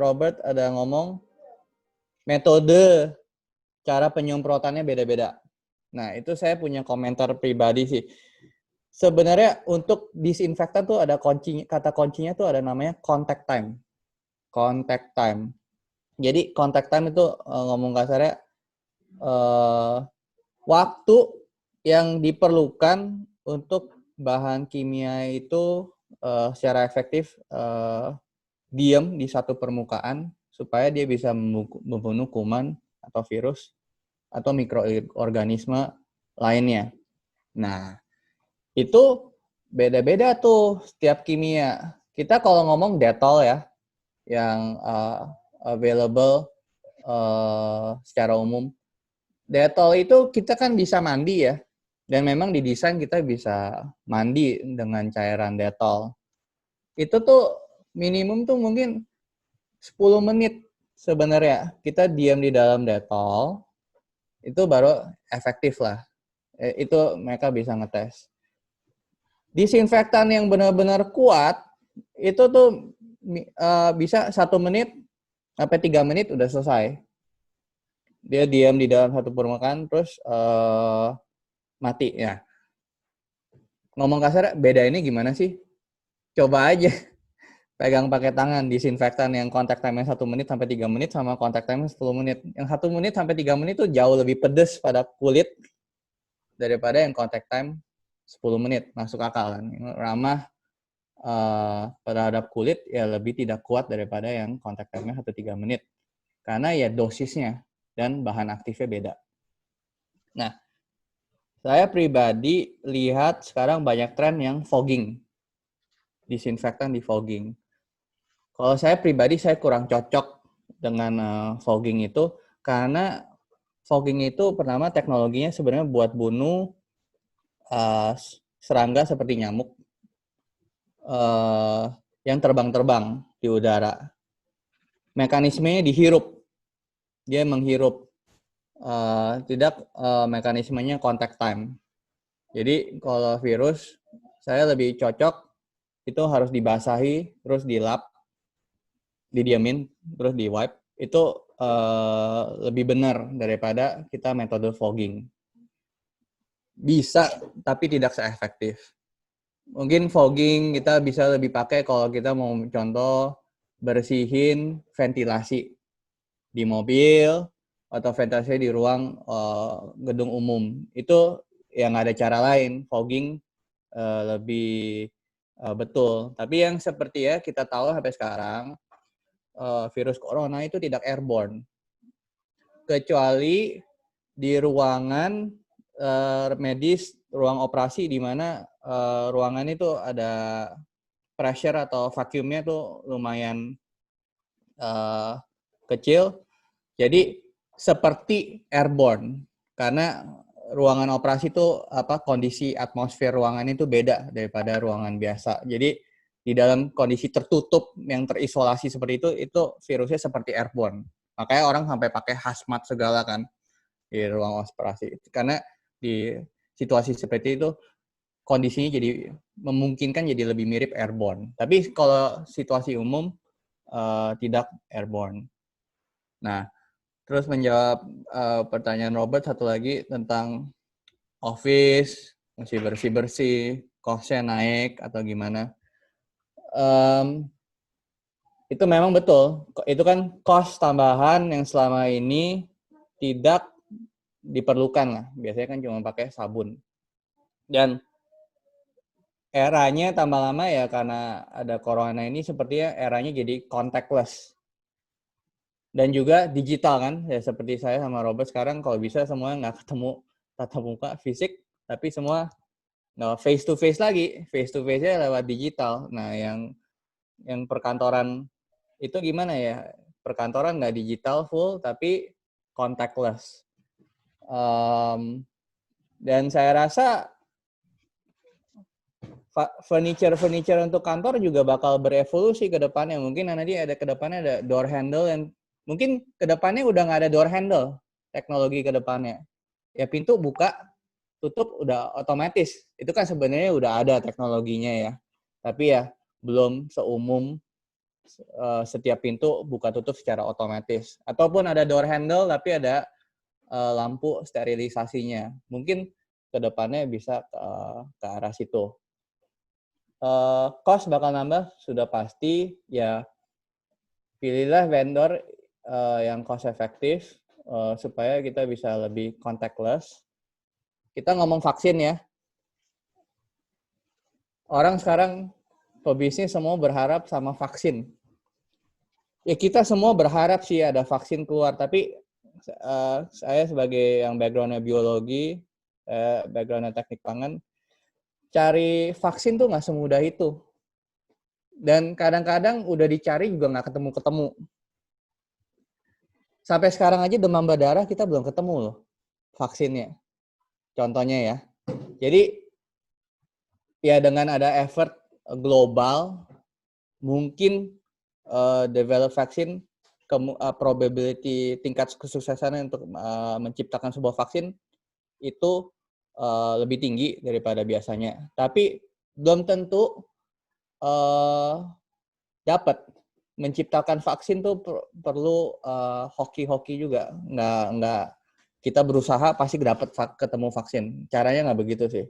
Robert ada ngomong metode cara penyemprotannya beda-beda. Nah, itu saya punya komentar pribadi sih. Sebenarnya untuk disinfektan tuh ada kata kuncinya tuh ada namanya contact time. Contact time. Jadi contact time itu ngomong kasarnya waktu yang diperlukan untuk bahan kimia itu secara efektif diam di satu permukaan supaya dia bisa membunuh kuman atau virus atau mikroorganisme lainnya. Nah, itu beda-beda tuh setiap kimia. Kita kalau ngomong Dettol ya, yang available secara umum. Dettol itu kita kan bisa mandi ya. Dan memang didesain kita bisa mandi dengan cairan Dettol. Itu tuh minimum tuh mungkin 10 menit sebenarnya. Kita diam di dalam Dettol, itu baru efektif lah. Itu mereka bisa ngetes. Disinfektan yang benar-benar kuat, itu tuh bisa 1 menit sampai 3 menit udah selesai. Dia diam di dalam satu permukaan, terus mati ya. Ngomong kasar, beda ini gimana sih? Coba aja pegang pakai tangan disinfektan yang contact time-nya 1 menit sampai 3 menit sama contact time-nya 10 menit. Yang 1 menit sampai 3 menit tuh jauh lebih pedes pada kulit daripada yang contact time 10 menit. Masuk akal kan? Ramah terhadap kulit ya lebih tidak kuat daripada yang contact time-nya 1-3 menit. Karena ya dosisnya dan bahan aktifnya beda. Nah, saya pribadi lihat sekarang banyak tren yang fogging. Disinfektan di fogging. Kalau saya pribadi, saya kurang cocok dengan fogging itu, karena fogging itu pertama teknologinya sebenarnya buat bunuh serangga seperti nyamuk yang terbang-terbang di udara. Mekanismenya dihirup. Dia menghirup. Tidak mekanismenya contact time. Jadi kalau virus, saya lebih cocok itu harus dibasahi, terus dilap, didiamin, terus di wipe. Itu lebih benar daripada kita metode fogging. Bisa, tapi tidak seefektif. Mungkin fogging kita bisa lebih pakai kalau kita mau contoh bersihin ventilasi di mobil atau ventilasi di ruang gedung umum. Itu yang ada cara lain, fogging lebih betul. Tapi yang seperti ya kita tahu sampai sekarang, virus corona itu tidak airborne. Kecuali di ruangan medis, ruang operasi di mana ruangan itu ada pressure atau vacuumnya tuh lumayan kecil. Jadi seperti airborne, karena ruangan operasi itu kondisi atmosfer ruangan itu beda daripada ruangan biasa. Jadi di dalam kondisi tertutup yang terisolasi seperti itu virusnya seperti airborne. Makanya orang sampai pakai hazmat segala kan di ruang operasi. Karena di situasi seperti itu kondisinya jadi memungkinkan jadi lebih mirip airborne. Tapi kalau situasi umum tidak airborne. Nah, terus menjawab pertanyaan Robert satu lagi tentang office, masih bersih-bersih, cost-nya naik atau gimana. Itu memang betul. Itu kan cost tambahan yang selama ini tidak diperlukan lah. Biasanya kan cuma pakai sabun. Dan eranya tambah lama ya karena ada corona ini sepertinya eranya jadi contactless. Dan juga digital kan, ya seperti saya sama Robert sekarang kalau bisa semua nggak ketemu tatap muka fisik, tapi semua nggak face to face lagi, face to face-nya lewat digital. Nah, yang perkantoran itu gimana ya? Perkantoran nggak digital full, tapi contactless. Dan saya rasa furniture untuk kantor juga bakal berevolusi ke depannya. Mungkin nanti ada ke depannya ada door handle yang mungkin ke depannya udah nggak ada door handle teknologi ke depannya. Ya pintu buka, tutup udah otomatis. Itu kan sebenarnya udah ada teknologinya ya. Tapi ya belum seumum setiap pintu buka tutup secara otomatis. Ataupun ada door handle tapi ada lampu sterilisasinya. Mungkin kedepannya bisa ke arah situ. Cost bakal nambah sudah pasti, ya pilihlah vendor yang cost efektif supaya kita bisa lebih contactless. Kita ngomong vaksin ya. Orang sekarang pebisnis semua berharap sama vaksin. Ya kita semua berharap sih ada vaksin keluar, tapi saya sebagai yang background-nya biologi, background-nya teknik pangan, cari vaksin tuh nggak semudah itu. Dan kadang-kadang udah dicari juga nggak ketemu-ketemu. Sampai sekarang aja demam berdarah kita belum ketemu loh vaksinnya. Contohnya ya. Jadi ya dengan ada effort global, mungkin develop vaksin, probability tingkat kesuksesannya untuk menciptakan sebuah vaksin itu lebih tinggi daripada biasanya. Tapi belum tentu dapat. Menciptakan vaksin tuh perlu hoki-hoki juga. Nggak kita berusaha pasti dapat ketemu vaksin. Caranya nggak begitu sih.